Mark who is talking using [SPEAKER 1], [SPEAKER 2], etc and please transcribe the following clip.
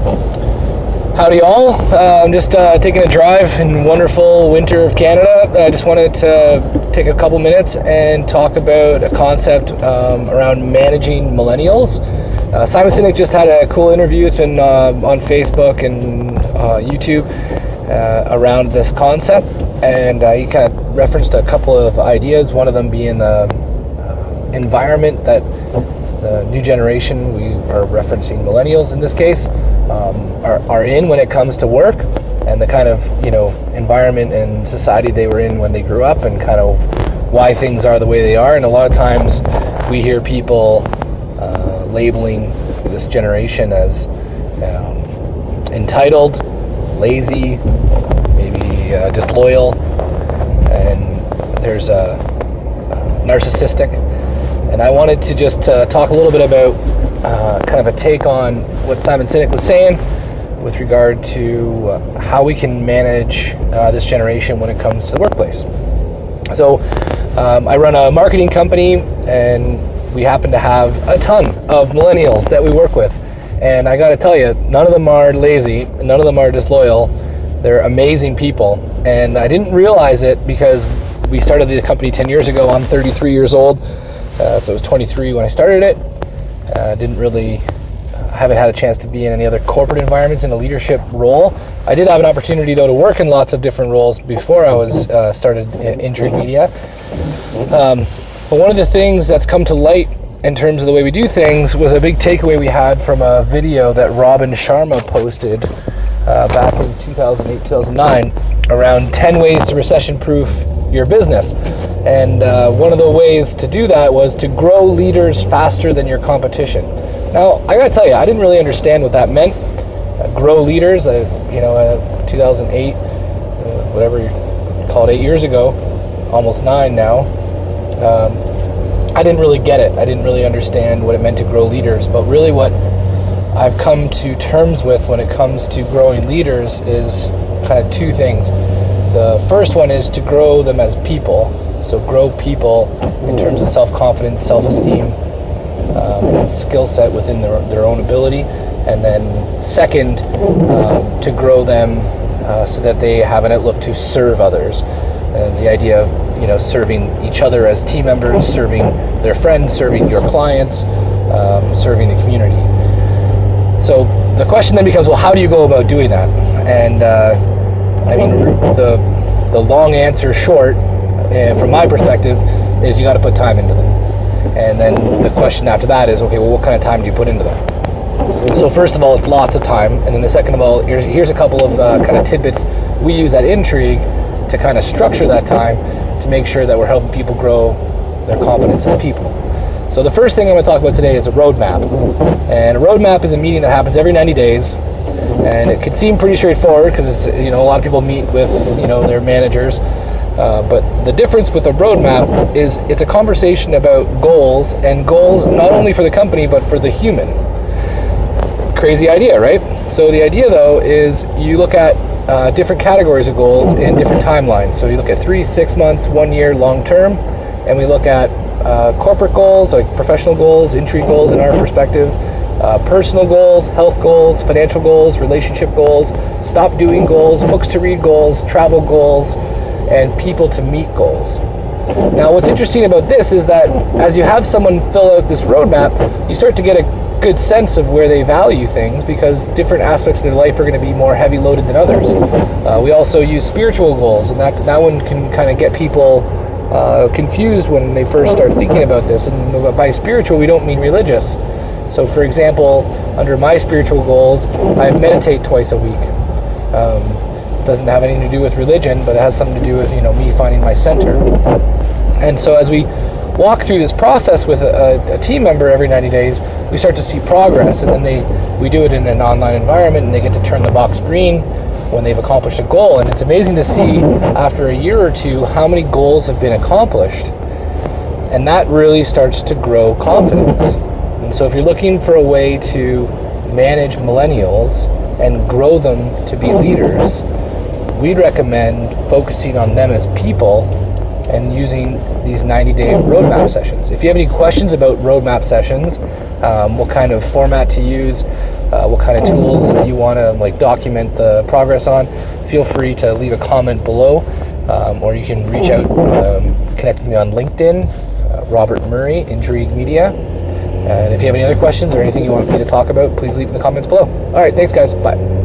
[SPEAKER 1] Howdy all. I'm just taking a drive in wonderful winter of Canada. I just wanted to take a couple minutes and talk about a concept around managing millennials. Simon Sinek just had a cool interview. It's been on Facebook and YouTube around this concept, and he kind of referenced a couple of ideas, one of them being the environment that the new generation, we are referencing millennials in this case, are in when it comes to work, and the kind of environment and society they were in when they grew up, and kind of why things are the way they are. And a lot of times we hear people labeling this generation as entitled, lazy, maybe disloyal, and there's a narcissistic. And I wanted to just talk a little bit about kind of a take on what Simon Sinek was saying with regard to how we can manage this generation when it comes to the workplace. So I run a marketing company, and we happen to have a ton of millennials that we work with. And I got to tell you, none of them are lazy, none of them are disloyal. They're amazing people. And I didn't realize it because we started the company 10 years ago. I'm 33 years old. So I was 23 when I started it. Haven't had a chance to be in any other corporate environments in a leadership role. I did have an opportunity though to work in lots of different roles before I was started in Intrigue Media. But one of the things that's come to light in terms of the way we do things was a big takeaway we had from a video that Robin Sharma posted back in 2008, 2009 around 10 ways to recession-proof your business. And one of the ways to do that was to grow leaders faster than your competition. Now, I gotta tell you, I didn't really understand what that meant. Grow leaders, 2008, whatever you call it, 8 years ago, almost 9 now. I didn't really get it. I didn't really understand what it meant to grow leaders. But really what I've come to terms with when it comes to growing leaders is kind of two things. The first one is to grow them as people. So grow people in terms of self-confidence, self-esteem, and skill set within their own ability. And then second, to grow them so that they have an outlook to serve others. And the idea of serving each other as team members, serving their friends, serving your clients, serving the community. So the question then becomes, well, how do you go about doing that? And the long answer short, from my perspective, is you got to put time into them. And then the question after that is, okay, well, what kind of time do you put into them? So first of all, it's lots of time. And then the second of all, here's a couple of kind of tidbits we use at Intrigue to kind of structure that time to make sure that we're helping people grow their confidence as people. So the first thing I'm going to talk about today is a roadmap. And a roadmap is a meeting that happens every 90 days. And it could seem pretty straightforward because a lot of people meet with their managers. But the difference with a roadmap is it's a conversation about goals, and goals not only for the company but for the human. Crazy idea, right? So the idea though is you look at different categories of goals in different timelines. So you look at 3, 6 months, 1 year, long term, and we look at corporate goals, like professional goals, Intrigue goals in our perspective, personal goals, health goals, financial goals, relationship goals, stop doing goals, books to read goals, travel goals, and people to meet goals. Now what's interesting about this is that as you have someone fill out this roadmap, you start to get a good sense of where they value things, because different aspects of their life are going to be more heavy loaded than others. We also use spiritual goals, and that one can kind of get people confused when they first start thinking about this. And by spiritual, we don't mean religious. So for example, under my spiritual goals, I meditate twice a week. It doesn't have anything to do with religion, but it has something to do with me finding my center. And so as we walk through this process with a team member every 90 days, we start to see progress, and then we do it in an online environment, and they get to turn the box green when they've accomplished a goal. And it's amazing to see after a year or two how many goals have been accomplished, and that really starts to grow confidence. And so if you're looking for a way to manage millennials and grow them to be leaders, we'd recommend focusing on them as people and using these 90-day roadmap sessions. If you have any questions about roadmap sessions, what kind of format to use, what kind of tools that you want to like document the progress on, feel free to leave a comment below, or you can reach out, connect with me on LinkedIn, Robert Murray, Intrigue Media. And if you have any other questions or anything you want me to talk about, please leave in the comments below. All right, thanks guys, bye.